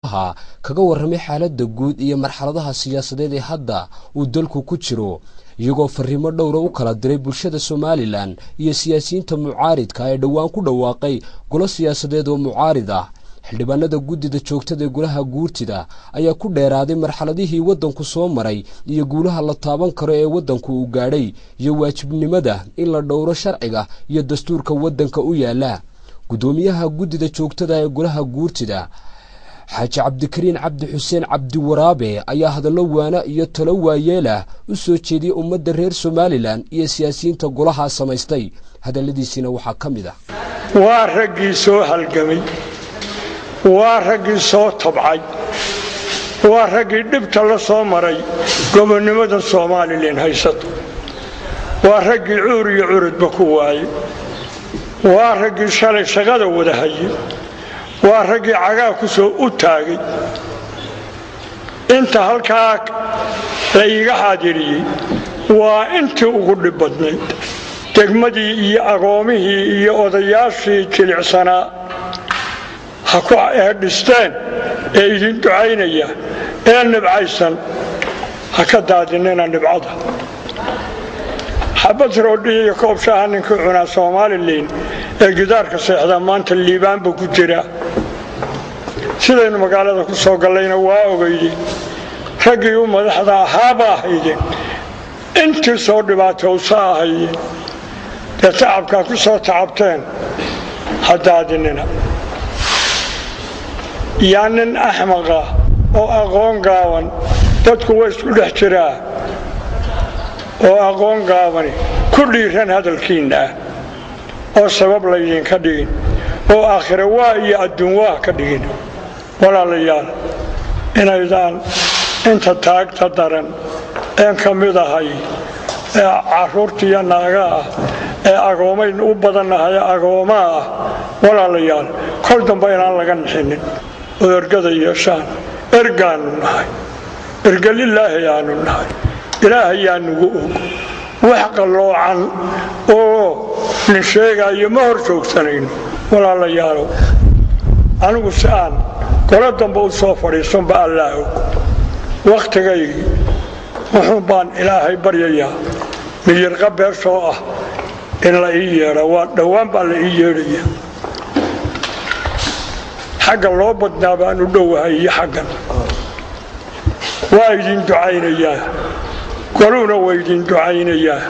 kaga warramay xaaladda guud iyo marxaladaha siyaasadeed ee hadda uu dalku ku jiro iyagoo fariimo dhowr u kala diray bulshada Soomaaliland iyo siyaasiyiinta mucaaridka ee dhawaan ku dhawaaqay golo siyaasadeed oo mucaarid ah xildhibaanada guddida joogtada ee golaha guurtida ayaa ku dheeraaday marxaladihii wadanku soo maray iyo guulaha la taaban karo ee wadanku uu gaadhay iyo waajibnimada in la dhowro sharciga iyo dastuurka wadanka u yaala gudoomiyaha guddida joogtada ee golaha guurtida Xaaji Cabdikariin Cabdi Xuseen Cabdi Waraabe ayaa hadallo waana iyo talo waayeela u soo jeediyay ummadda reer Soomaaliland iyo siyaasiyiinta golaha samaystay hadalladiisina waxa kamid ah waa raggii soo halgamay waa raggii soo tabcay waa raggii dhibta la soo maray gobonnimada Soomaaliland haysato waa raggii cuur iyo curudba ku waayay waa raggii shalay shaqada wada hayay waa raggii cagaa ku soo u taagay inta halkaa la iga xaadiriyay waa intii ugu dhib badnayd degmadii iyo agoomihii iyo odayaashii jilicsanaa ha ku dhisteen ee idin ducaynaya ee nibcaysan ha ka daadinina nibcada xabad roodhi iyo koob shaaha ninkii cunaa Soomaaliland ee gidaarka seexda maanta liibaanba ku jira sidaynu magaalada ku soo galayna waa ogeeyay raggii u madaxda ahaaba ahaydeen intii soo dhibaatowsa ahayd ee tacabka ku soo tacabteen hadaadinina yaanin axmaqa oo aqoon gaaban dadku way isku dhex jiraa oo aqoon gaabani ku dhiiran hadalkiina oo sabab la idinka dhigin oo aakhira waa iyo adduun waa ka dhigin walaalayaal inaydaan inta taagta daran ee ka mid ahay ee caruurtiya naaga ah ee agoomayn u badanahay agooma ah walaalayaal kol dambe inaan laga nixinin oo ergada yeeshaan ergaanu nahay ergalilaahi aanu nahay ilaahay yaa nugu og wax qaloocan oo nin sheegayo ma hor joogsanayno walaalayaal anigu saan gola dambe u soo fadhiisan ba Allah og waqtigaygi wuxuu baan ilaahay baryayaa miyir qabeer soo ah in la ii yeero waa dhawaan baa la ii yeeraya xagga loo badnaa baan u dhowahay iyo xaggan waa idin ducaynayaa goluna waa idin ducaynayaa